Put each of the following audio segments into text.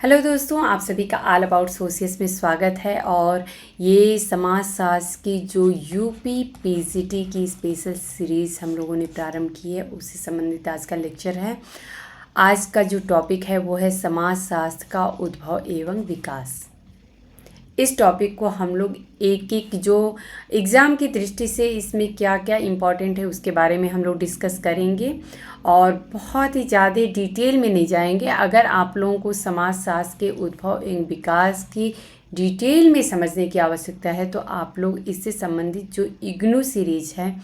Hello दोस्तों, आप सभी का ऑल अबाउट सोशियस में स्वागत है। और ये समाजशास्त्र की जो यूपी पीजीटी की स्पेशल सीरीज़ हम लोगों ने प्रारंभ की है, उससे संबंधित आज का लेक्चर है। आज का जो टॉपिक है वो है समाजशास्त्र का उद्भव एवं विकास। इस टॉपिक को हम लोग एक एक जो एग्ज़ाम की दृष्टि से इसमें क्या क्या इम्पोर्टेंट है उसके बारे में हम लोग डिस्कस करेंगे और बहुत ही ज़्यादा डिटेल में नहीं जाएंगे। अगर आप लोगों को समाजशास्त्र के उद्भव एवं विकास की डिटेल में समझने की आवश्यकता है तो आप लोग इससे संबंधित जो इग्नू सीरीज है,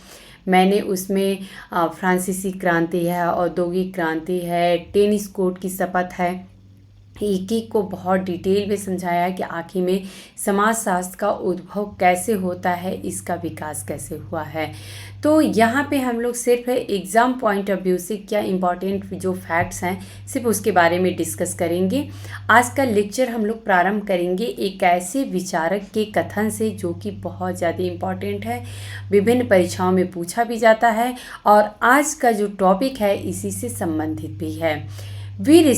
मैंने उसमें फ्रांसीसी क्रांति है, औद्योगिक क्रांति है, टेनिस कोर्ट की शपथ है, एक एक को बहुत डिटेल में समझाया है कि आखिर में समाजशास्त्र का उद्भव कैसे होता है, इसका विकास कैसे हुआ है। तो यहाँ पे हम लोग सिर्फ एग्ज़ाम पॉइंट ऑफ व्यू से क्या इम्पॉर्टेंट जो फैक्ट्स हैं सिर्फ उसके बारे में डिस्कस करेंगे। आज का लेक्चर हम लोग प्रारंभ करेंगे एक ऐसे विचारक के कथन से जो कि बहुत ज़्यादा इम्पॉर्टेंट है, विभिन्न परीक्षाओं में पूछा भी जाता है और आज का जो टॉपिक है इसी से संबंधित भी है। वीर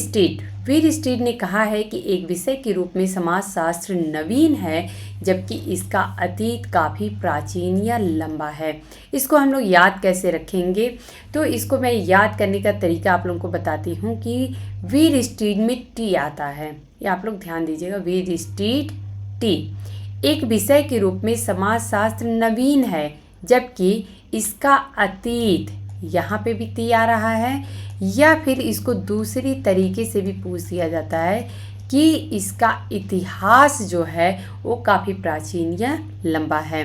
स्ट्रीट ने कहा है कि एक विषय के रूप में समाजशास्त्र नवीन है, जबकि इसका अतीत काफ़ी प्राचीन या लंबा है। इसको हम लोग याद कैसे रखेंगे, तो इसको मैं याद करने का तरीका आप लोगों को बताती हूँ कि वीर स्ट्रीट में टी आता है, ये आप लोग ध्यान दीजिएगा। वीर स्ट्रीट टी एक विषय के रूप में समाजशास्त्र नवीन है, जबकि इसका अतीत, यहाँ पे भी टी आ रहा है, या फिर इसको दूसरी तरीके से भी पूछ दिया जाता है कि इसका इतिहास जो है वो काफ़ी प्राचीन या लंबा है।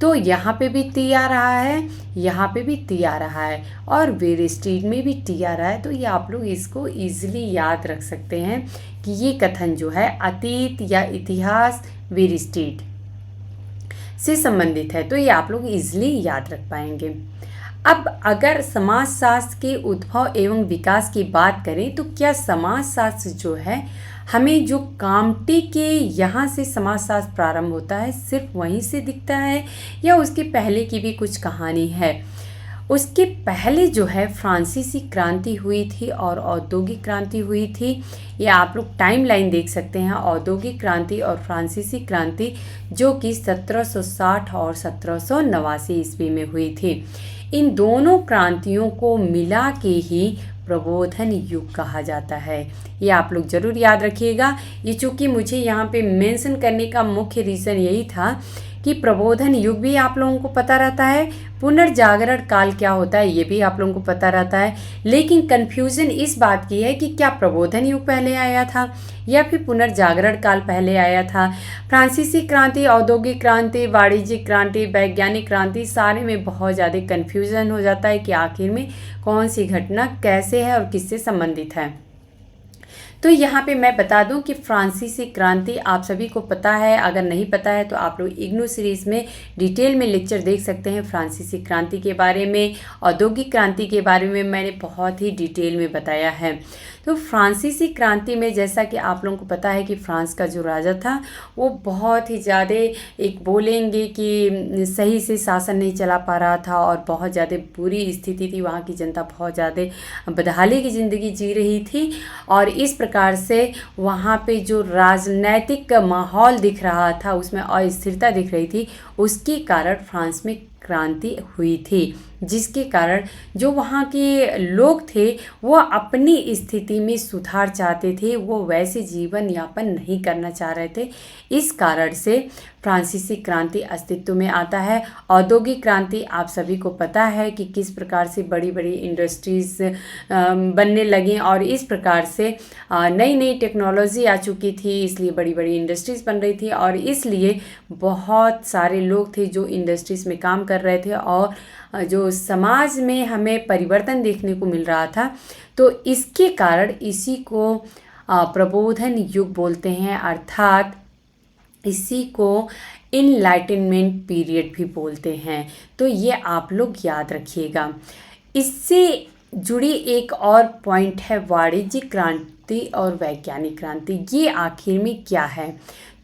तो यहाँ पे भी टी आ रहा है, यहाँ पे भी टी आ रहा है और वीर स्ट्रीट में भी टी आ रहा है। तो ये आप लोग इसको ईजिली याद रख सकते हैं कि ये कथन जो है अतीत या इतिहास वीर स्ट्रीट से संबंधित है, तो ये आप लोग ईजिली याद रख पाएंगे। अब अगर समाजशास्त्र के उद्भव एवं विकास की बात करें तो क्या समाजशास्त्र जो है हमें जो कामटे के यहाँ से समाजशास्त्र प्रारंभ होता है सिर्फ वहीं से दिखता है, या उसके पहले की भी कुछ कहानी है? उसके पहले जो है फ्रांसीसी क्रांति हुई थी और औद्योगिक क्रांति हुई थी। ये आप लोग टाइम लाइन देख सकते हैं, औद्योगिक क्रांति और फ्रांसीसी क्रांति जो कि 1760 और 1789 ईस्वी में हुई थी। इन दोनों क्रांतियों को मिला के ही प्रबोधन युग कहा जाता है। ये आप लोग ज़रूर याद रखिएगा। ये चूँकि मुझे यहाँ पे मेंशन करने का मुख्य रीज़न यही था कि प्रबोधन युग भी आप लोगों को पता रहता है, पुनर्जागरण काल क्या होता है ये भी आप लोगों को पता रहता है, लेकिन कन्फ्यूज़न इस बात की है कि क्या प्रबोधन युग पहले आया था या फिर पुनर्जागरण काल पहले आया था। फ्रांसीसी क्रांति, औद्योगिक क्रांति, वाणिज्यिक क्रांति, वैज्ञानिक क्रांति, सारे में बहुत ज़्यादा कन्फ्यूज़न हो जाता है कि आखिर में कौन सी घटना कैसे है और किससे संबंधित है। तो यहाँ पे मैं बता दूं कि फ्रांसीसी क्रांति आप सभी को पता है, अगर नहीं पता है तो आप लोग इग्नू सीरीज़ में डिटेल में लेक्चर देख सकते हैं। फ्रांसीसी क्रांति के बारे में, औद्योगिक क्रांति के बारे में मैंने बहुत ही डिटेल में बताया है। तो फ्रांसीसी क्रांति में जैसा कि आप लोगों को पता है कि फ्रांस का जो राजा था वो बहुत ही ज़्यादा, एक बोलेंगे कि सही से शासन नहीं चला पा रहा था और बहुत ज़्यादा बुरी स्थिति थी, वहाँ की जनता बहुत ज़्यादा बदहाली की ज़िंदगी जी रही थी और इस प्रकार से वहाँ पे जो राजनैतिक माहौल दिख रहा था उसमें अस्थिरता दिख रही थी, उसके कारण फ्रांस में क्रांति हुई थी, जिसके कारण जो वहाँ के लोग थे वो अपनी स्थिति में सुधार चाहते थे, वो वैसे जीवन यापन नहीं करना चाह रहे थे। इस कारण से फ्रांसीसी क्रांति अस्तित्व में आता है। औद्योगिक क्रांति आप सभी को पता है कि किस प्रकार से बड़ी बड़ी इंडस्ट्रीज़ बनने लगी और इस प्रकार से नई नई टेक्नोलॉजी आ चुकी थी, इसलिए बड़ी बड़ी इंडस्ट्रीज़ बन रही थी और इसलिए बहुत सारे लोग थे जो इंडस्ट्रीज़ में काम कर रहे थे और जो समाज में हमें परिवर्तन देखने को मिल रहा था। तो इसके कारण इसी को प्रबोधन युग बोलते हैं, अर्थात इसी को इनलाइटनमेंट पीरियड भी बोलते हैं। तो ये आप लोग याद रखिएगा। इससे जुड़ी एक और पॉइंट है वाणिज्यिक क्रांति और वैज्ञानिक क्रांति। ये आखिर में क्या है?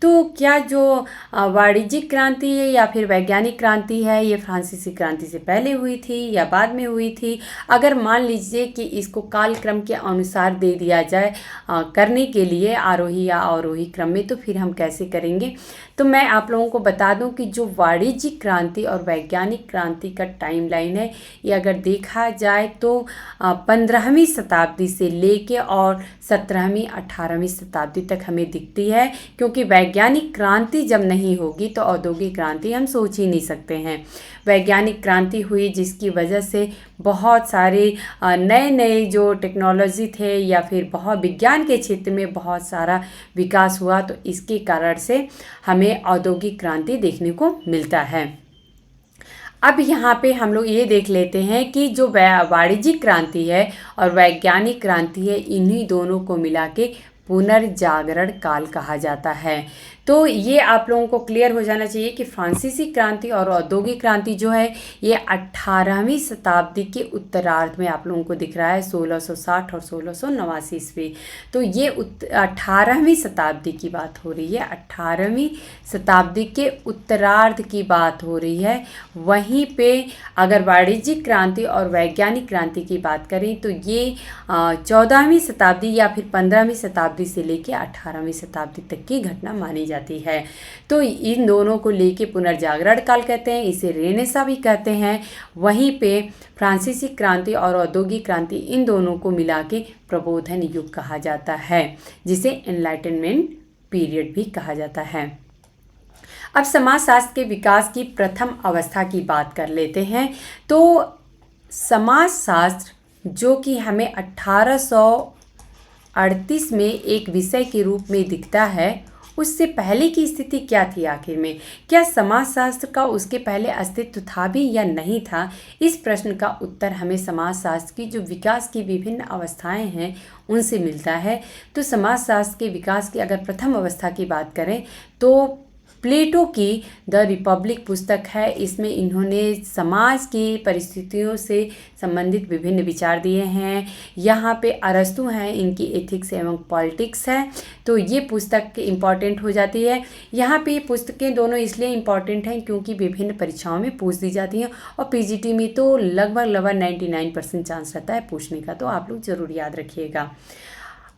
तो क्या जो वाणिज्यिक क्रांति है या फिर वैज्ञानिक क्रांति है, ये फ्रांसीसी क्रांति से पहले हुई थी या बाद में हुई थी? अगर मान लीजिए कि इसको कालक्रम के अनुसार दे दिया जाए करने के लिए आरोही या अवरोही क्रम में, तो फिर हम कैसे करेंगे? तो मैं आप लोगों को बता दूं कि जो वाणिज्यिक क्रांति और वैज्ञानिक क्रांति का टाइमलाइन है, ये अगर देखा जाए तो 15वीं शताब्दी से लेके और 17वीं 18वीं शताब्दी तक हमें दिखती है, क्योंकि वैज्ञानिक क्रांति जब नहीं होगी तो औद्योगिक क्रांति हम सोच ही नहीं सकते हैं। वैज्ञानिक क्रांति हुई जिसकी वजह से बहुत सारे नए नए जो टेक्नोलॉजी थे या फिर बहुत विज्ञान के क्षेत्र में बहुत सारा विकास हुआ, तो इसके कारण से हमें औद्योगिक क्रांति देखने को मिलता है। अब यहाँ पे हम लोग ये देख लेते हैं कि जो वाणिज्यिक क्रांति है और वैज्ञानिक क्रांति है, इन्हीं दोनों को मिला के पुनर्जागरण काल कहा जाता है। तो ये आप लोगों को क्लियर हो जाना चाहिए कि फ्रांसीसी क्रांति और औद्योगिक क्रांति जो है ये 18वीं शताब्दी के उत्तरार्ध में आप लोगों को दिख रहा है, 1660 और 1689 ईस्वी। तो ये 18वीं शताब्दी की बात हो रही है, 18वीं शताब्दी के उत्तरार्ध की बात हो रही है। वहीं पे अगर वाणिज्यिक क्रांति और वैज्ञानिक क्रांति की बात करें तो ये 14वीं शताब्दी या फिर 15वीं शताब्दी से लेकर 18वीं शताब्दी तक की घटना मानी जाती है। तो इन दोनों को लेके पुनर्जागरण काल कहते हैं, इसे रेनेसा भी कहते हैं। वहीं पे फ्रांसीसी क्रांति और औद्योगिक क्रांति, इन दोनों को मिला के प्रबोधन युग कहा जाता है, जिसे एनलाइटनमेंट पीरियड भी कहा जाता है। अब समाजशास्त्र के विकास की प्रथम अवस्था की बात कर लेते हैं। तो समाजशास्त्र जो कि हमें 1838 में एक विषय के रूप में दिखता है, उससे पहले की स्थिति क्या थी आखिर में? क्या समाजशास्त्र का उसके पहले अस्तित्व था भी या नहीं था? इस प्रश्न का उत्तर हमें समाजशास्त्र की जो विकास की विभिन्न अवस्थाएं हैं उनसे मिलता है। तो समाजशास्त्र के विकास की अगर प्रथम अवस्था की बात करें तो प्लेटो की द रिपब्लिक पुस्तक है। इसमें इन्होंने समाज की परिस्थितियों से संबंधित विभिन्न विचार दिए हैं। यहाँ पे अरस्तु हैं, इनकी एथिक्स एवं पॉलिटिक्स है। तो ये पुस्तक इम्पॉर्टेंट हो जाती है। यहाँ पे ये पुस्तकें दोनों इसलिए इम्पॉर्टेंट हैं क्योंकि विभिन्न परीक्षाओं में पूछ दी जाती हैं और पीजीटी में तो लगभग 99% चांस रहता है पूछने का, तो आप लोग ज़रूर याद रखिएगा।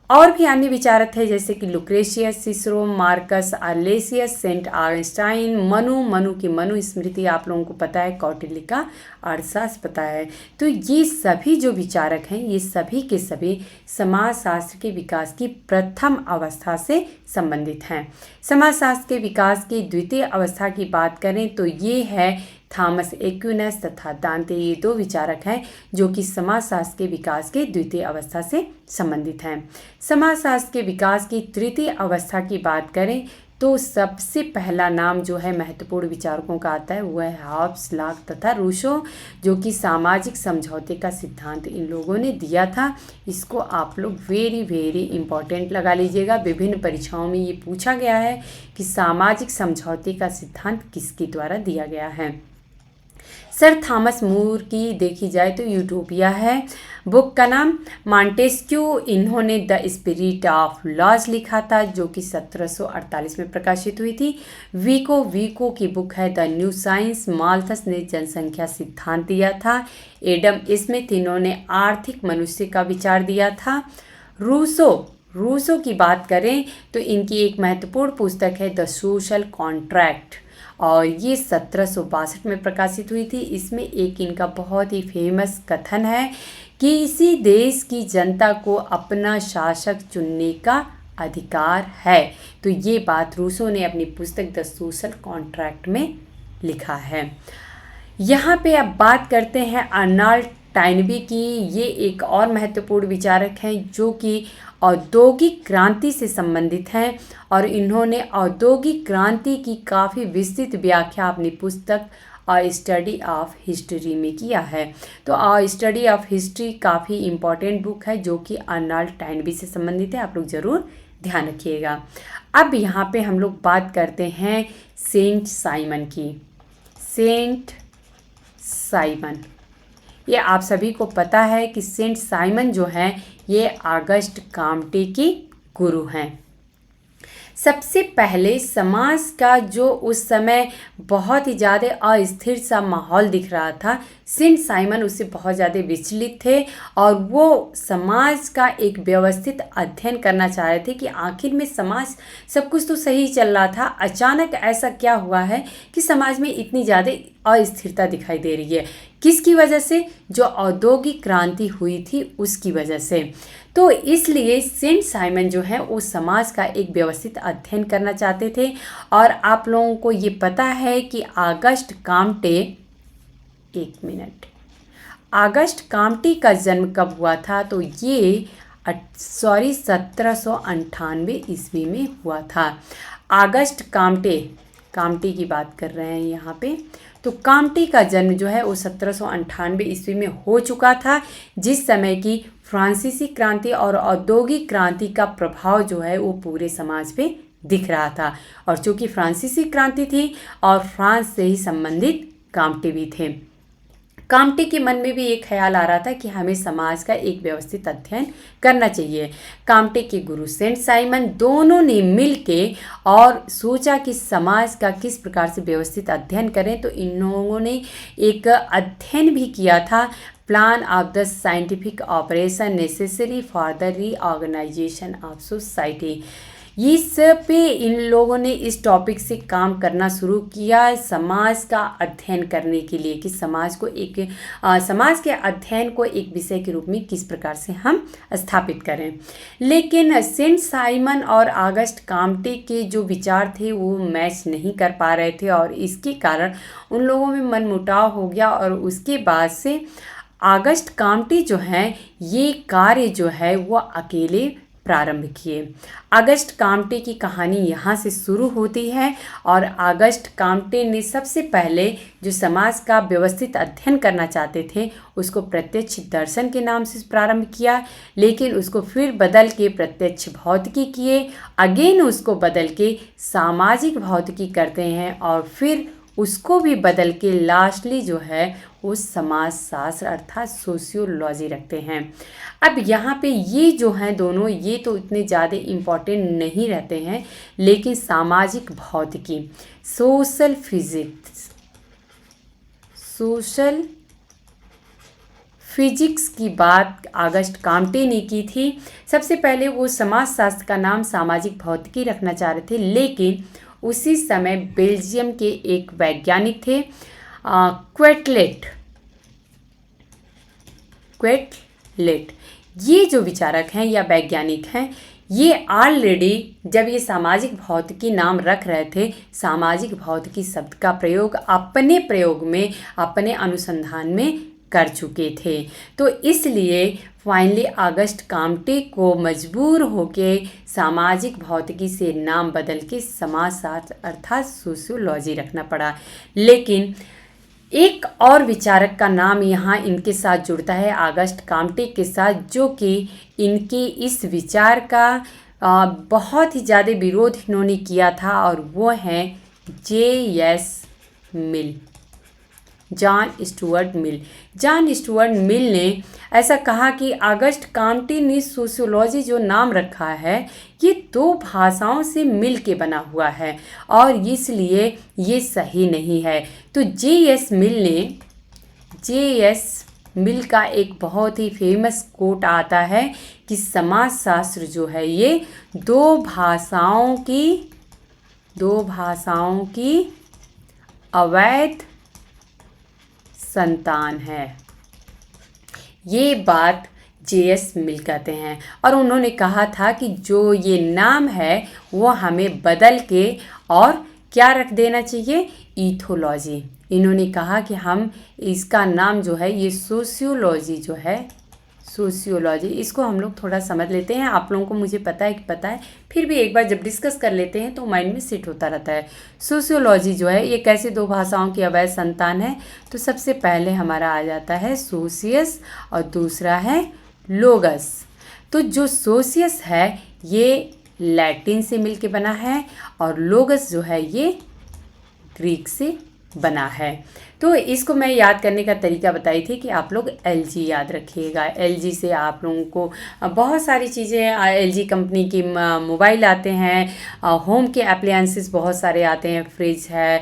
और भी अन्य विचारक थे जैसे कि लुक्रेशियस, सिसरो, मार्कस आर्लेसियस, सेंट आगस्टाइन, मनु की मनु स्मृति आप लोगों को पता है, कौटिल्य का अर्थशास्त्र पता है। तो ये सभी जो विचारक हैं ये सभी के सभी समाजशास्त्र के विकास की प्रथम अवस्था से संबंधित हैं। समाजशास्त्र के विकास की द्वितीय अवस्था की बात करें तो ये है थॉमस एक्विनस तथा दांते। ये दो विचारक हैं जो कि समाजशास्त्र के विकास के द्वितीय अवस्था से संबंधित हैं। समाजशास्त्र के विकास की तृतीय अवस्था की बात करें तो सबसे पहला नाम जो है महत्वपूर्ण विचारकों का आता है वो है हॉब्स, लॉक तथा रूसो, जो कि सामाजिक समझौते का सिद्धांत इन लोगों ने दिया था। इसको आप लोग वेरी इम्पॉर्टेंट लगा लीजिएगा। विभिन्न परीक्षाओं में ये पूछा गया है कि सामाजिक समझौते का सिद्धांत किसके द्वारा दिया गया है। सर थॉमस मूर की देखी जाए तो यूटोपिया है। बुक का नाम मॉन्टेस्क्यू, इन्होंने द स्पिरिट ऑफ लॉज लिखा था जो कि 1748 में प्रकाशित हुई थी। वीको की बुक है द न्यू साइंस। माल्थस ने जनसंख्या सिद्धांत दिया था। एडम स्मिथ, इन्होंने आर्थिक मनुष्य का विचार दिया था। रूसो की बात करें तो इनकी एक महत्वपूर्ण पुस्तक है द सोशल कॉन्ट्रैक्ट और ये 1762 में प्रकाशित हुई थी। इसमें एक इनका बहुत ही फेमस कथन है कि किसी देश की जनता को अपना शासक चुनने का अधिकार है। तो ये बात रूसो ने अपनी पुस्तक द सोशल कॉन्ट्रैक्ट में लिखा है। यहाँ पे अब बात करते हैं अर्नल्ड टाइनबी की। ये एक और महत्वपूर्ण विचारक हैं जो कि औद्योगिक क्रांति से संबंधित हैं और इन्होंने औद्योगिक क्रांति की काफ़ी विस्तृत व्याख्या अपनी पुस्तक अ स्टडी ऑफ हिस्ट्री में किया है। तो अ स्टडी ऑफ हिस्ट्री काफ़ी इम्पॉर्टेंट बुक है जो कि अर्नल्ड टाइनबी से संबंधित है, आप लोग ज़रूर ध्यान रखिएगा। अब यहाँ पे हम लोग बात करते हैं सेंट साइमन की। सेंट साइमन, ये आप सभी को पता है कि सेंट साइमन जो हैं ये ऑगस्ट काम्टे के गुरु हैं। सबसे पहले समाज का जो उस समय बहुत ही ज़्यादा अस्थिर सा माहौल दिख रहा था, सेंट साइमन उससे बहुत ज़्यादा विचलित थे और वो समाज का एक व्यवस्थित अध्ययन करना चाह रहे थे कि आखिर में समाज सब कुछ तो सही चल रहा था, अचानक ऐसा क्या हुआ है कि समाज में इतनी ज़्यादा अस्थिरता दिखाई दे रही है। किसकी वजह से? जो औद्योगिक क्रांति हुई थी उसकी वजह से। तो इसलिए सेंट साइमन जो है वो समाज का एक व्यवस्थित अध्ययन करना चाहते थे। और आप लोगों को ये पता है कि ऑगस्ट काम्टे का जन्म कब हुआ था? तो ये 1798 ईस्वी में हुआ था। ऑगस्ट काम्टे की बात कर रहे हैं यहाँ पे। तो काम्टे का जन्म जो है वो 1798 ईस्वी में हो चुका था, जिस समय की फ्रांसीसी क्रांति और औद्योगिक क्रांति का प्रभाव जो है वो पूरे समाज पे दिख रहा था। और चूँकि फ्रांसीसी क्रांति थी और फ्रांस से ही संबंधित काम्टे भी थे, काम्टे के मन में भी एक ख्याल आ रहा था कि हमें समाज का एक व्यवस्थित अध्ययन करना चाहिए। काम्टे के गुरु सेंट साइमन दोनों ने मिलके और सोचा कि समाज का किस प्रकार से व्यवस्थित अध्ययन करें। तो इन लोगों ने एक अध्ययन भी किया था, plan of the scientific operation necessary for the reorganisation of society. इस पे इन लोगों ने इस टॉपिक से काम करना शुरू किया समाज का अध्ययन करने के लिए कि समाज के अध्ययन को एक विषय के रूप में किस प्रकार से हम स्थापित करें। लेकिन सेंट साइमन और ऑगस्ट काम्टे के जो विचार थे वो मैच नहीं कर पा रहे थे और इसके कारण उन लोगों में मनमुटाव हो गया। और उसके बाद से ऑगस्ट काम्टे जो हैं ये कार्य जो है वो अकेले प्रारंभ किए। ऑगस्ट काम्टे की कहानी यहाँ से शुरू होती है और ऑगस्ट काम्टे ने सबसे पहले जो समाज का व्यवस्थित अध्ययन करना चाहते थे उसको प्रत्यक्ष दर्शन के नाम से प्रारंभ किया, लेकिन उसको फिर बदल के प्रत्यक्ष भौतिकी किए, अगेन उसको बदल के सामाजिक भौतिकी करते हैं और फिर उसको भी बदल के लास्टली जो है वो समाज शास्त्र अर्थात सोशियोलॉजी रखते हैं। अब यहाँ पे ये जो हैं दोनों ये तो इतने ज़्यादा इम्पॉर्टेंट नहीं रहते हैं, लेकिन सामाजिक भौतिकी सोशल फिजिक्स की बात ऑगस्ट काम्टे ने की थी। सबसे पहले वो समाज शास्त्र का नाम सामाजिक भौतिकी रखना चाह रहे थे, लेकिन उसी समय बेल्जियम के एक वैज्ञानिक थे क्वेटलेट। ये जो विचारक हैं या वैज्ञानिक हैं ये ऑलरेडी जब ये सामाजिक भौतिकी नाम रख रहे थे, सामाजिक भौतिकी शब्द का प्रयोग अपने प्रयोग में अपने अनुसंधान में कर चुके थे। तो इसलिए फाइनली ऑगस्ट काम्टे को मजबूर होके सामाजिक भौतिकी से नाम बदल के समाजशास्त्र अर्थात सोशियोलॉजी रखना पड़ा। लेकिन एक और विचारक का नाम यहाँ इनके साथ जुड़ता है ऑगस्ट काम्टे के साथ, जो कि इनके इस विचार का बहुत ही ज़्यादा विरोध इन्होंने किया था और वो हैं जॉन स्टुअर्ट मिल ने ऐसा कहा कि ऑगस्ट काम्टे ने सोशियोलॉजी जो नाम रखा है ये दो भाषाओं से मिल के बना हुआ है और इसलिए ये सही नहीं है। तो जे.एस. मिल का एक बहुत ही फेमस कोट आता है कि समाजशास्त्र जो है ये दो भाषाओं की अवैध संतान है। ये बात जे.एस. मिल कहते हैं और उन्होंने कहा था कि जो ये नाम है वो हमें बदल के और क्या रख देना चाहिए, ईथोलॉजी। इन्होंने कहा कि हम इसका नाम जो है ये सोशियोलॉजी इसको हम लोग थोड़ा समझ लेते हैं। आप लोगों को मुझे पता है, फिर भी एक बार जब डिस्कस कर लेते हैं तो माइंड में सेट होता रहता है। सोशियोलॉजी जो है ये कैसे दो भाषाओं की अवैध संतान है? तो सबसे पहले हमारा आ जाता है सोशियस और दूसरा है लोगस। तो जो सोशियस है ये लैटिन से मिलके बना है और लोगस जो है ये ग्रीक से बना है। तो इसको मैं याद करने का तरीका बताई थी कि आप लोग LG याद रखिएगा। LG से आप लोगों को बहुत सारी चीज़ें, LG कंपनी की मोबाइल आते हैं, होम के अप्लायंसेस बहुत सारे आते हैं, फ्रिज है,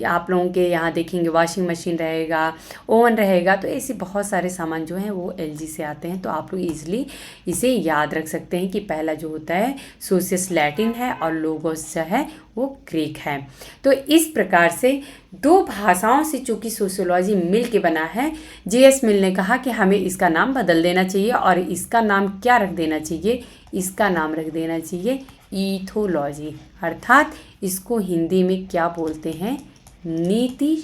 आप लोगों के यहाँ देखेंगे वॉशिंग मशीन रहेगा, ओवन रहेगा, तो ऐसे बहुत सारे सामान जो हैं वो LG से आते हैं। तो आप लोग ईज़िली इसे याद रख सकते हैं कि पहला जो होता है सोसियस लैटिन है और लोगोस जो है वो ग्रीक है। तो इस प्रकार से दो भाषाओं से चूँकि सोशियोलॉजी मिल के बना है, JS मिल ने कहा कि हमें इसका नाम बदल देना चाहिए और इसका नाम क्या रख देना चाहिए, इसका नाम रख देना चाहिए ईथोलॉजी, अर्थात इसको हिंदी में क्या बोलते हैं, नीति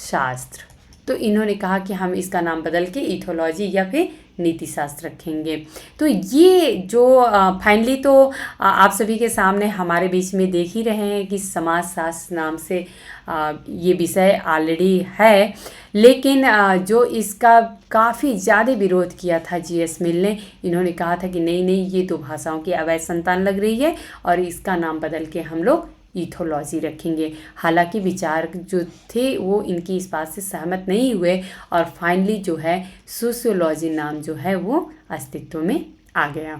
शास्त्र। तो इन्होंने कहा कि हम इसका नाम बदल के ईथोलॉजी या फिर नीति शास्त्र रखेंगे। तो ये जो फाइनली तो आप सभी के सामने हमारे बीच में देख ही रहे हैं कि समाजशास्त्र नाम से ये विषय ऑलरेडी है, लेकिन जो इसका काफ़ी ज़्यादा विरोध किया था JS मिल ने, इन्होंने कहा था कि नहीं नहीं, ये दो भाषाओं की अवैध संतान लग रही है और इसका नाम बदल के हम लोग ईथोलॉजी रखेंगे। हालांकि विचारक जो थे वो इनकी इस बात से सहमत नहीं हुए और फाइनली जो है सोशियोलॉजी नाम जो है वो अस्तित्व में आ गया।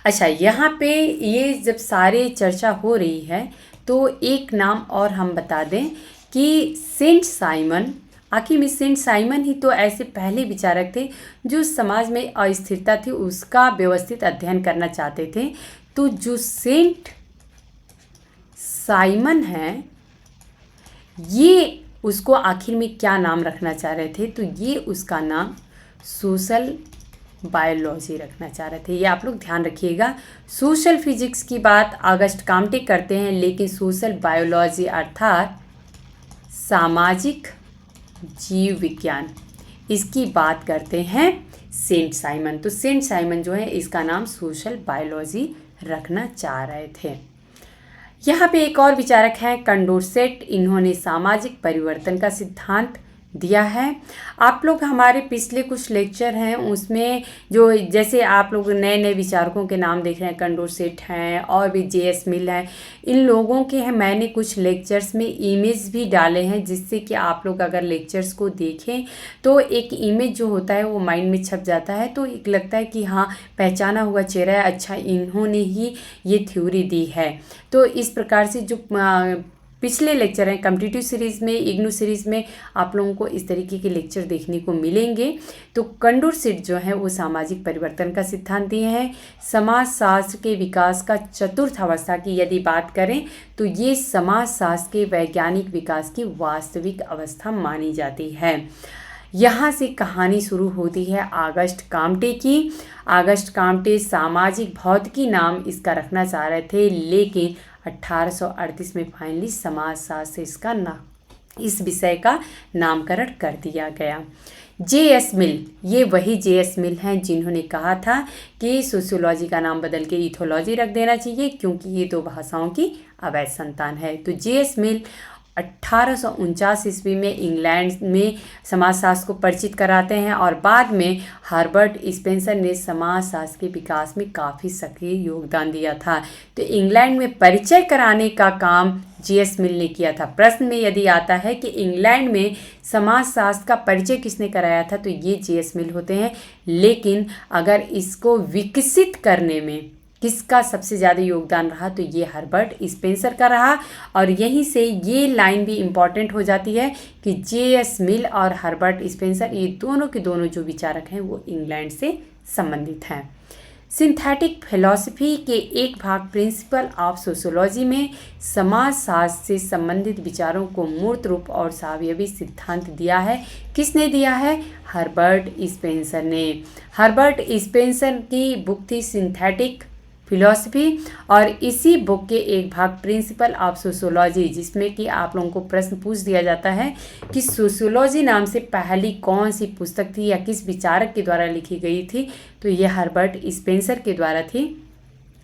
अच्छा, यहाँ पे ये जब सारे चर्चा हो रही है तो एक नाम और हम बता दें कि सेंट साइमन, आखिर में सेंट साइमन ही तो ऐसे पहले विचारक थे जो समाज में अस्थिरता थी उसका व्यवस्थित अध्ययन करना चाहते थे। तो जो सेंट साइमन है, ये उसको आखिर में क्या नाम रखना चाह रहे थे, तो ये उसका नाम सोशल बायोलॉजी रखना चाह रहे थे। ये आप लोग ध्यान रखिएगा। सोशल फिजिक्स की बात ऑगस्ट काम्टे करते हैं, लेकिन सोशल बायोलॉजी अर्थात सामाजिक जीव विज्ञान, इसकी बात करते हैं सेंट साइमन। तो सेंट साइमन जो है इसका नाम सोशल बायोलॉजी रखना चाह रहे थे। यहाँ पे एक और विचारक हैं कंडोरसेट, इन्होंने सामाजिक परिवर्तन का सिद्धांत दिया है। आप लोग हमारे पिछले कुछ लेक्चर हैं उसमें जो जैसे आप लोग नए नए विचारकों के नाम देख रहे हैं, कंडोरसेट हैं और भी JS मिल हैं, इन लोगों के हैं मैंने कुछ लेक्चर्स में इमेज भी डाले हैं, जिससे कि आप लोग अगर लेक्चर्स को देखें तो एक इमेज जो होता है वो माइंड में छप जाता है, तो एक लगता है कि हाँ पहचाना हुआ चेहरा है, अच्छा इन्होंने ही ये थ्योरी दी है। तो इस प्रकार से जो पिछले लेक्चर हैं कॉम्पिटिटिव सीरीज़ में, इग्नू सीरीज़ में आप लोगों को इस तरीके के लेक्चर देखने को मिलेंगे। तो कंडोरसेट जो है वो सामाजिक परिवर्तन का सिद्धांत दिए हैं। समाजशास्त्र के विकास का चतुर्थ अवस्था की यदि बात करें तो ये समाजशास्त्र के वैज्ञानिक विकास की वास्तविक अवस्था मानी जाती है। यहाँ से कहानी शुरू होती है ऑगस्ट काम्टे की। ऑगस्ट काम्टे सामाजिक भौतिकी नाम इसका रखना चाह रहे थे, लेकिन 1838 में फाइनली समाजशास्त्र से इसका इस विषय का नामकरण कर दिया गया। JS मिल, ये वही JS मिल हैं जिन्होंने कहा था कि सोशियोलॉजी का नाम बदल के ईथोलॉजी रख देना चाहिए क्योंकि ये दो भाषाओं की अवैध संतान है। तो JS मिल 1849 ईस्वी में इंग्लैंड में समाजशास्त्र को परिचित कराते हैं और बाद में हर्बर्ट स्पेंसर ने समाजशास्त्र के विकास में काफ़ी सक्रिय योगदान दिया था। तो इंग्लैंड में परिचय कराने का काम JS मिल ने किया था। प्रश्न में यदि आता है कि इंग्लैंड में समाजशास्त्र का परिचय किसने कराया था, तो ये JS मिल होते हैं। लेकिन अगर इसको विकसित करने में किसका सबसे ज़्यादा योगदान रहा, तो ये हर्बर्ट स्पेंसर का रहा। और यहीं से ये लाइन भी इम्पॉर्टेंट हो जाती है कि JS मिल और हर्बर्ट स्पेंसर ये दोनों के दोनों जो विचारक हैं वो इंग्लैंड से संबंधित हैं। सिंथेटिक फिलॉसफी के एक भाग प्रिंसिपल ऑफ सोशियोलॉजी में समाजशास्त्र से संबंधित विचारों को मूर्त रूप और सावयवी सिद्धांत दिया है। किसने दिया है? हर्बर्ट स्पेंसर ने। हर्बर्ट स्पेंसर की बुक थी सिंथेटिक फिलॉसफी और इसी बुक के एक भाग प्रिंसिपल ऑफ सोशियोलॉजी, जिसमें कि आप लोगों को प्रश्न पूछ दिया जाता है कि सोशियोलॉजी नाम से पहली कौन सी पुस्तक थी या किस विचारक के द्वारा लिखी गई थी, तो ये हर्बर्ट स्पेंसर के द्वारा थी।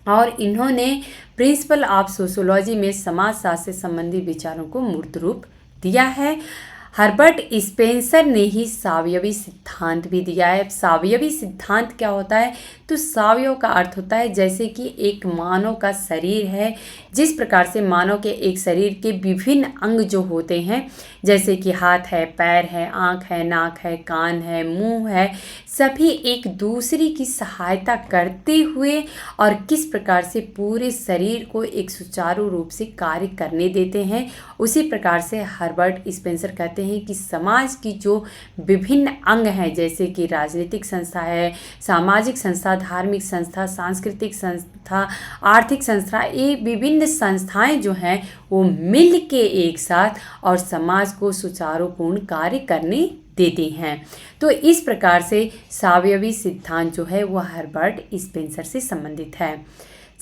और इन्होंने प्रिंसिपल ऑफ सोशियोलॉजी में समाजशास्त्र से संबंधित विचारों को मूर्त रूप दिया है। हर्बर्ट स्पेंसर ने ही सावयवी सिद्धांत भी दिया है। सावयवी सिद्धांत क्या होता है? तो सावयव का अर्थ होता है जैसे कि एक मानव का शरीर है, जिस प्रकार से मानव के एक शरीर के विभिन्न अंग जो होते हैं, जैसे कि हाथ है, पैर है, आँख है, नाक है, कान है, मुंह है, सभी एक दूसरे की सहायता करते हुए और किस प्रकार से पूरे शरीर को एक सुचारू रूप से कार्य करने देते हैं, उसी प्रकार से हर्बर्ट स्पेंसर कहते हैं कि समाज की जो विभिन्न अंग हैं, जैसे कि राजनीतिक संस्था है, सामाजिक संस्था, धार्मिक संस्था, सांस्कृतिक संस्था, आर्थिक संस्था, ये विभिन्न संस्थाएं जो हैं वो मिल के एक साथ और समाज को सुचारूपूर्ण कार्य करने देते हैं। तो इस प्रकार से सावयवी सिद्धांत जो है वो हर्बर्ट स्पेंसर से संबंधित है।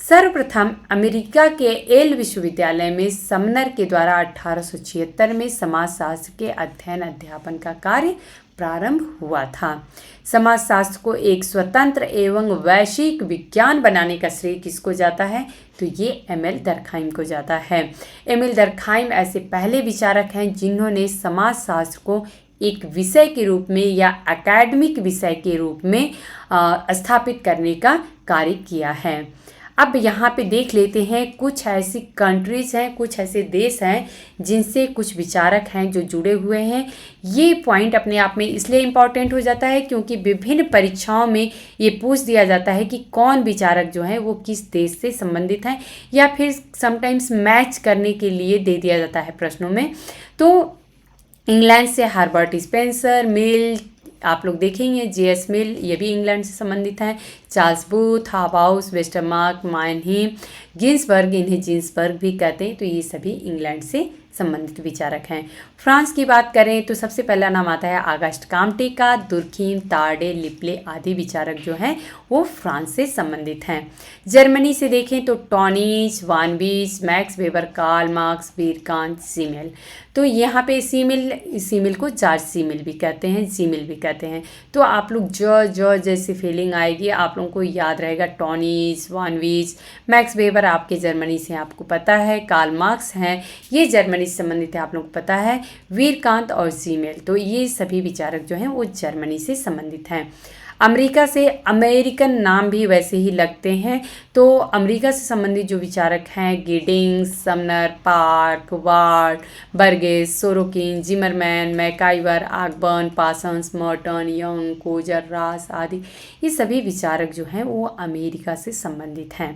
सर्वप्रथम अमेरिका के येल विश्वविद्यालय में समनर के द्वारा 1876 में समाजशास्त्र के अध्ययन अध्यापन का कार्य प्रारंभ हुआ था। समाजशास्त्र को एक स्वतंत्र एवं वैश्विक विज्ञान बनाने का श्रेय किसको जाता है? तो ये एमिल डर्कहाइम को जाता है। एमिल डर्कहाइम ऐसे पहले विचारक हैं जिन्होंने समाजशास्त्र को एक विषय के रूप में या एकेडमिक विषय के रूप में स्थापित करने का कार्य किया है। अब यहाँ पे देख लेते हैं कुछ ऐसी कंट्रीज़ हैं, कुछ ऐसे देश हैं जिनसे कुछ विचारक हैं जो जुड़े हुए हैं। ये पॉइंट अपने आप में इसलिए इम्पॉर्टेंट हो जाता है क्योंकि विभिन्न परीक्षाओं में ये पूछ दिया जाता है कि कौन विचारक जो है वो किस देश से संबंधित हैं, या फिर समटाइम्स मैच करने के लिए दे दिया जाता है प्रश्नों में। तो इंग्लैंड से हर्बर्ट स्पेंसर, मिल, आप लोग देखेंगे जेएस मिल, ये भी इंग्लैंड से संबंधित हैं। चार्ल्स बूथ, हाबाउस, वेस्टरमार्क, माइनहीम, गिन्सबर्ग, इन्हें जिन्सबर्ग भी कहते हैं, तो ये सभी इंग्लैंड से संबंधित विचारक हैं। फ्रांस की बात करें तो सबसे पहला नाम आता है आगस्ट काम्टे का। दुर्खीम, तार्डे, लिपले आदि विचारक जो हैं वो फ्रांस से संबंधित हैं। जर्मनी से देखें तो टॉनिच, वानबीच, मैक्स वेबर, कार्ल मार्क्स, वीरकांत, सीमेल। तो यहाँ पे सीमिल को जॉर्ज सीमिल भी कहते हैं, जीमिल भी कहते हैं। तो आप लोग जो जैसी फीलिंग आएगी आप लोगों को याद रहेगा टॉनिच, वानबीच, मैक्स वेबर आपके जर्मनी से आपको पता है, कार्ल मार्क्स हैं ये जर्मनी से संबंधित है, आप लोगों को पता है, वीरकांत और जीमेल, तो ये सभी विचारक जो हैं वो जर्मनी से संबंधित हैं। अमेरिका से अमेरिकन नाम भी वैसे ही लगते हैं, तो अमेरिका से संबंधित जो विचारक हैं Giddings, Sumner, Park, Ward, Burgess, Sorokin, Zimmerman, MacIver, Ogburn, Parsons, Merton, Young, Coser, Ross आदि, ये सभी विचारक जो हैं वो अमेरिका से संबंधित हैं।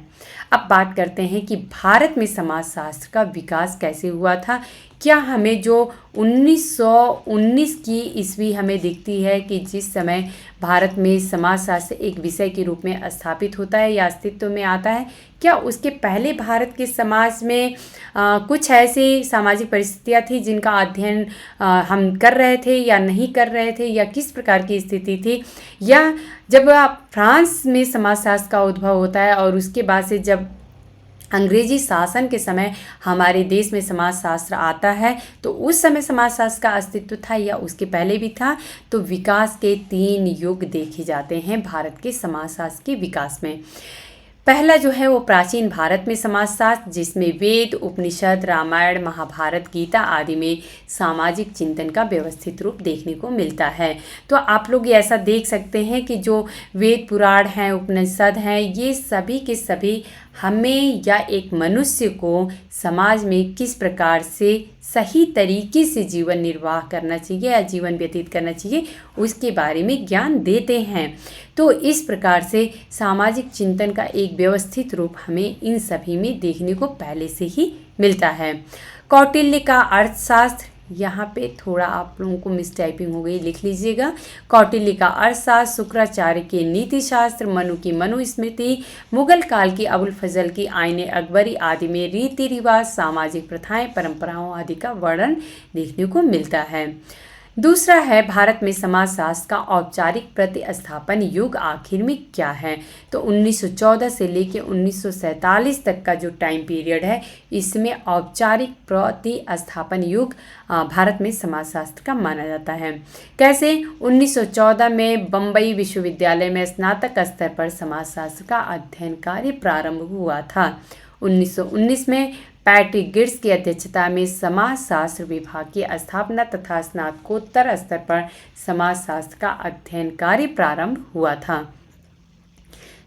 अब बात करते हैं कि भारत में समाजशास्त्र का विकास कैसे हुआ था। क्या हमें जो 1919 की ईस्वी हमें दिखती है कि जिस समय भारत में समाजशास्त्र एक विषय के रूप में स्थापित होता है या अस्तित्व में आता है, क्या उसके पहले भारत के समाज में कुछ ऐसी सामाजिक परिस्थितियाँ थी जिनका अध्ययन हम कर रहे थे या नहीं कर रहे थे, या किस प्रकार की स्थिति थी? या जब फ्रांस में समाजशास्त्र का उद्भव होता है और उसके बाद से जब अंग्रेजी शासन के समय हमारे देश में समाजशास्त्र आता है, तो उस समय समाजशास्त्र का अस्तित्व था या उसके पहले भी था? तो विकास के 3 युग देखे जाते हैं भारत के समाजशास्त्र के विकास में। पहला जो है वो प्राचीन भारत में समाजशास्त्र, जिसमें वेद, उपनिषद, रामायण, महाभारत, गीता आदि में सामाजिक चिंतन का व्यवस्थित रूप देखने को मिलता है। तो आप लोग ऐसा देख सकते हैं कि जो वेद पुराण हैं, उपनिषद हैं, ये सभी के सभी हमें या एक मनुष्य को समाज में किस प्रकार से सही तरीके से जीवन निर्वाह करना चाहिए या जीवन व्यतीत करना चाहिए उसके बारे में ज्ञान देते हैं। तो इस प्रकार से सामाजिक चिंतन का एक व्यवस्थित रूप हमें इन सभी में देखने को पहले से ही मिलता है। कौटिल्य का अर्थशास्त्र, यहाँ पे थोड़ा आप लोगों को मिसटाइपिंग हो गई, लिख लीजिएगा। कौटिल्य का अर्थशास्त्र, शुक्राचार्य के नीति शास्त्र, मनु की मनुस्मृति, मुगल काल की अबुल फजल की आईने अकबरी आदि में रीति रिवाज, सामाजिक प्रथाएं, परंपराओं आदि का वर्णन देखने को मिलता है। दूसरा है भारत में समाजशास्त्र का औपचारिक प्रतिस्थापन युग आखिर में क्या है? तो 1914 से लेकर 1947 तक का जो टाइम पीरियड है, इसमें औपचारिक प्रतिस्थापन युग भारत में समाजशास्त्र का माना जाता है। कैसे? 1914 में बम्बई विश्वविद्यालय में स्नातक स्तर पर समाजशास्त्र का अध्ययन कार्य प्रारंभ हुआ था। 1919 में पैट्रिक गिड्स की अध्यक्षता में समाजशास्त्र विभाग की स्थापना तथा स्नातकोत्तर स्तर पर समाजशास्त्र का अध्ययन कार्य प्रारंभ हुआ था।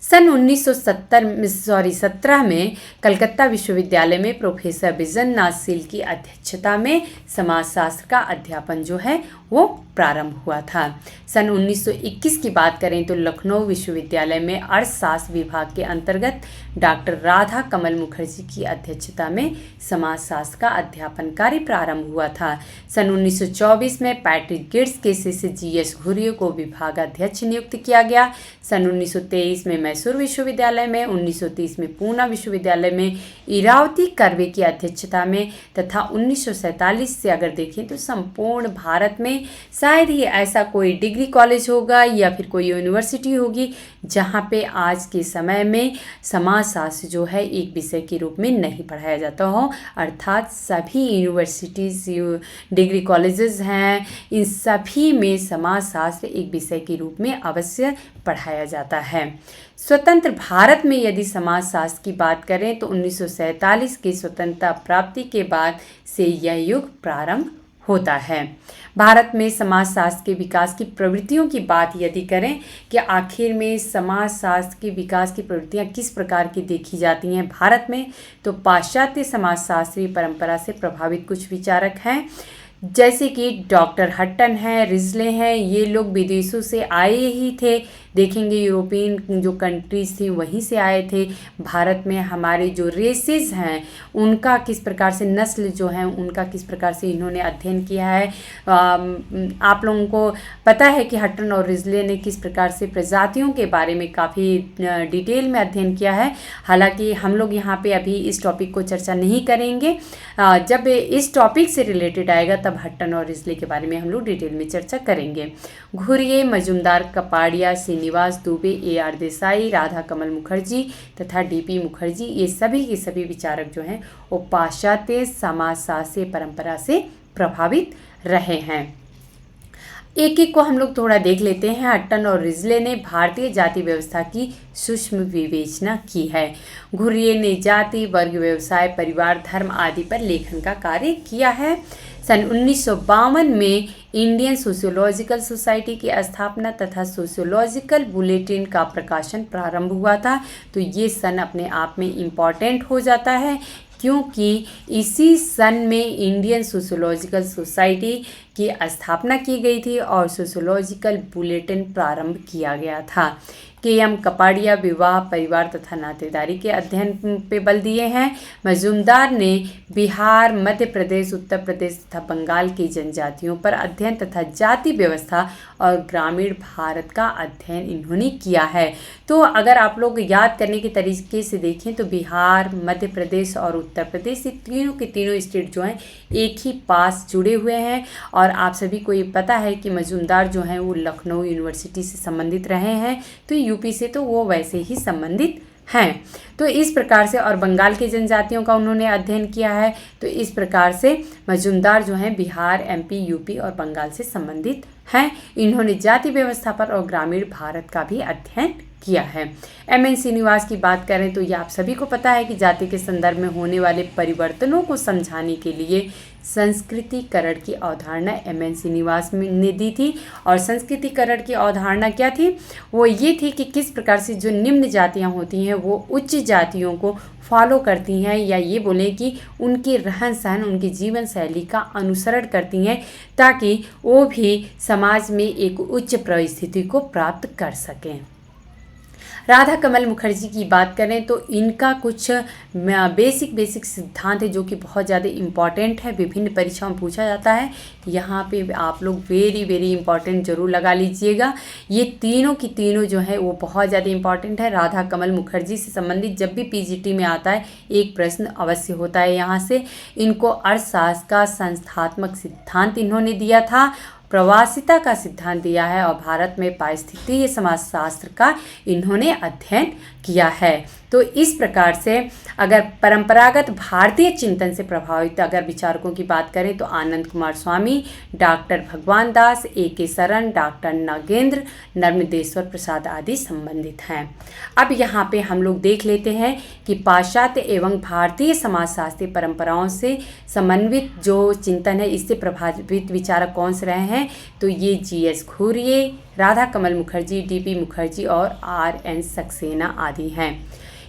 सन 1917 में कलकत्ता विश्वविद्यालय में प्रोफेसर बिजन नाथ सील की अध्यक्षता में समाजशास्त्र का अध्यापन जो है वो प्रारंभ हुआ था। सन 1921 की बात करें तो लखनऊ विश्वविद्यालय में अर्थशास्त्र विभाग के अंतर्गत डॉक्टर राधा कमल मुखर्जी की अध्यक्षता में समाजशास्त्र का अध्यापन कार्य प्रारंभ हुआ था। सन 1924 में पैट्रिक गिड्स के शिष्य GS घुरिये को विभागाध्यक्ष नियुक्त किया गया। सन 1923 में मैसूर विश्वविद्यालय में, 1930 में पूना विश्वविद्यालय में इरावती कर्वे की अध्यक्षता में तथा 1947 से अगर देखें तो संपूर्ण भारत में शायद ही ऐसा कोई डिग्री कॉलेज होगा या फिर कोई यूनिवर्सिटी होगी जहाँ पे आज के समय में समाजशास्त्र जो है एक विषय के रूप में नहीं पढ़ाया जाता हो। अर्थात सभी यूनिवर्सिटीज़, डिग्री कॉलेजेस हैं, इन सभी में समाजशास्त्र एक विषय के रूप में अवश्य पढ़ाया जाता है। स्वतंत्र भारत में यदि समाजशास्त्र की बात करें तो 1947 की स्वतंत्रता प्राप्ति के बाद से यह युग प्रारंभ होता है। भारत में समाजशास्त्र के विकास की प्रवृत्तियों की बात यदि करें कि आखिर में समाजशास्त्र के विकास की प्रवृत्तियां किस प्रकार की देखी जाती हैं भारत में, तो पाश्चात्य समाजशास्त्रीय परंपरा से प्रभावित कुछ विचारक हैं, जैसे कि डॉक्टर हट्टन हैं, रिजले हैं। ये लोग विदेशों से आए ही थे, देखेंगे यूरोपियन जो कंट्रीज़ थी वहीं से आए थे। भारत में हमारे जो रेसेस हैं उनका किस प्रकार से, नस्ल जो हैं उनका किस प्रकार से इन्होंने अध्ययन किया है। आप लोगों को पता है कि हट्टन और रिजले ने किस प्रकार से प्रजातियों के बारे में काफ़ी डिटेल में अध्ययन किया है। हालांकि हम लोग यहाँ पे अभी इस टॉपिक को चर्चा नहीं करेंगे। जब इस टॉपिक से रिलेटेड आएगा तब हट्टन और रिजले के बारे में हम लोग डिटेल में चर्चा करेंगे। घुरिये, मजुमदार, कपाड़िया, श्रीनिवास दुबे, AR देसाई, राधा कमल मुखर्जी तथा DP मुखर्जी, ये सभी के सभी विचारक जो हैं वो पाश्चात्य समाजशास्त्रीय परंपरा से प्रभावित रहे हैं। एक एक को हम लोग थोड़ा देख लेते हैं। हट्टन और रिजले ने भारतीय जाति व्यवस्था की सूक्ष्म विवेचना की है। घुरिये ने जाति, वर्ग, व्यवसाय, परिवार, धर्म आदि पर लेखन का कार्य किया है। सन 1952 में इंडियन सोशियोलॉजिकल सोसाइटी की स्थापना तथा सोशियोलॉजिकल बुलेटिन का प्रकाशन प्रारंभ हुआ था। तो ये सन अपने आप में इम्पॉर्टेंट हो जाता है, क्योंकि इसी सन में इंडियन सोशियोलॉजिकल सोसाइटी की स्थापना की गई थी और सोशियोलॉजिकल बुलेटिन प्रारंभ किया गया था। KM कपाड़िया विवाह, परिवार तथा नातेदारी के अध्ययन पे बल दिए हैं। मजूमदार ने बिहार, मध्य प्रदेश, उत्तर प्रदेश तथा बंगाल की जनजातियों पर अध्ययन तथा जाति व्यवस्था और ग्रामीण भारत का अध्ययन इन्होंने किया है। तो अगर आप लोग याद करने के तरीके से देखें तो बिहार, मध्य प्रदेश और उत्तर प्रदेश, ये तीनों के तीनों स्टेट जो हैं एक ही पास जुड़े हुए हैं। और आप सभी को ये पता है कि मजूमदार जो हैं वो लखनऊ यूनिवर्सिटी से संबंधित रहे हैं, तो यूपी से तो वो वैसे ही संबंधित हैं। तो इस प्रकार से, और बंगाल की जनजातियों का उन्होंने अध्ययन किया है। तो इस प्रकार से मजूमदार जो हैं बिहार, MP, UP और बंगाल से संबंधित हैं। इन्होंने जाति व्यवस्था पर और ग्रामीण भारत का भी अध्ययन किया है। MN श्रीनिवास की बात करें तो ये आप सभी को पता है कि जाति के संदर्भ में होने वाले परिवर्तनों को समझाने के लिए संस्कृतिकरण की अवधारणा MN श्रीनिवास ने दी थी। और संस्कृतिकरण की अवधारणा क्या थी? वो ये थी कि किस प्रकार से जो निम्न जातियाँ होती हैं वो उच्च जातियों को फॉलो करती हैं, या ये बोलें कि उनके रहन सहन, उनकी जीवन शैली का अनुसरण करती हैं, ताकि वो भी समाज में एक उच्च परिस्थिति को प्राप्त कर सकें। राधा कमल मुखर्जी की बात करें तो इनका कुछ बेसिक सिद्धांत है जो कि बहुत ज़्यादा इम्पॉर्टेंट है, विभिन्न परीक्षाओं में पूछा जाता है। यहाँ पे आप लोग वेरी इंपॉर्टेंट ज़रूर लगा लीजिएगा। ये तीनों की तीनों जो है वो बहुत ज़्यादा इम्पॉर्टेंट है। राधा कमल मुखर्जी से संबंधित जब भी PGT में आता है एक प्रश्न अवश्य होता है यहाँ से। इनको अर्थशास्त्र का संस्थात्मक सिद्धांत इन्होंने दिया था, प्रवासिता का सिद्धांत दिया है और भारत में पारिस्थितिकीय समाजशास्त्र का इन्होंने अध्ययन किया है। तो इस प्रकार से अगर परंपरागत भारतीय चिंतन से प्रभावित अगर विचारकों की बात करें तो आनंद कुमार स्वामी, डॉक्टर भगवान दास, A.K. शरण, डॉक्टर नागेंद्र, नर्मदेश्वर प्रसाद आदि संबंधित हैं। अब यहाँ पे हम लोग देख लेते हैं कि पाश्चात्य एवं भारतीय समाजशास्त्रीय परंपराओं से समन्वित जो चिंतन है इससे प्रभावित विचारक कौन से रहे हैं। हैं तो ये GS घुरिये, राधा कमल मुखर्जी, DP मुखर्जी और RN सक्सेना आदि हैं।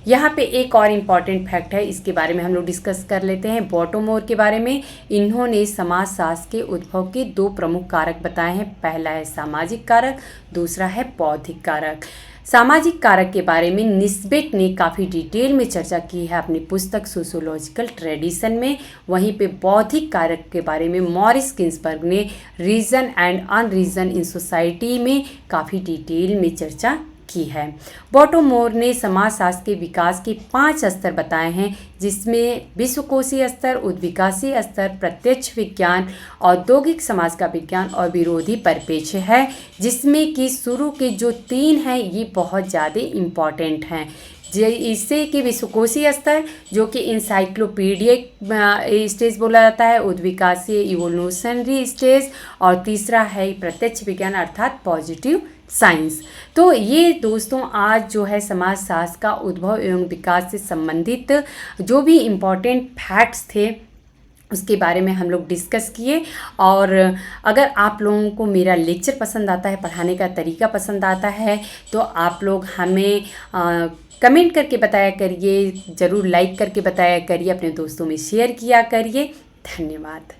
यहाँ पे एक और इम्पॉर्टेंट फैक्ट है, इसके बारे में हम लोग डिस्कस कर लेते हैं बॉटोमोर के बारे में। इन्होंने समाजशास्त्र के उद्भव के 2 प्रमुख कारक बताए हैं। पहला है सामाजिक कारक, दूसरा है बौद्धिक कारक। सामाजिक कारक के बारे में निस्बेट ने काफ़ी डिटेल में चर्चा की है अपनी पुस्तक सोशियोलॉजिकल ट्रेडिशन में। वहीं पे बौद्धिक कारक के बारे में मॉरिस गिन्सबर्ग ने रीजन एंड अनरीजन इन सोसाइटी में काफ़ी डिटेल में चर्चा की है। बॉटोमोर ने समाजशास्त्र के विकास के 5 स्तर बताए हैं, जिसमें विश्वकोशीय स्तर, उद्विकासीय स्तर, प्रत्यक्ष विज्ञान, औद्योगिक समाज का विज्ञान और विरोधी परिप्रेक्ष्य है, जिसमें कि शुरू के जो 3 हैं ये बहुत ज़्यादा इम्पॉर्टेंट हैं। इससे कि विश्वकोशीय स्तर जो कि इंसाइक्लोपीडियक स्टेज बोला जाता है, उद्विकासीय इवोल्यूशनरी स्टेज, और तीसरा है प्रत्यक्ष विज्ञान अर्थात पॉजिटिव साइंस। तो ये दोस्तों आज जो है समाजशास्त्र का उद्भव एवं विकास से संबंधित जो भी इम्पॉर्टेंट फैक्ट्स थे उसके बारे में हम लोग डिस्कस किए। और अगर आप लोगों को मेरा लेक्चर पसंद आता है, पढ़ाने का तरीका पसंद आता है, तो आप लोग हमें कमेंट करके बताया करिए, ज़रूर लाइक करके बताया करिए, अपने दोस्तों में शेयर किया करिए। धन्यवाद।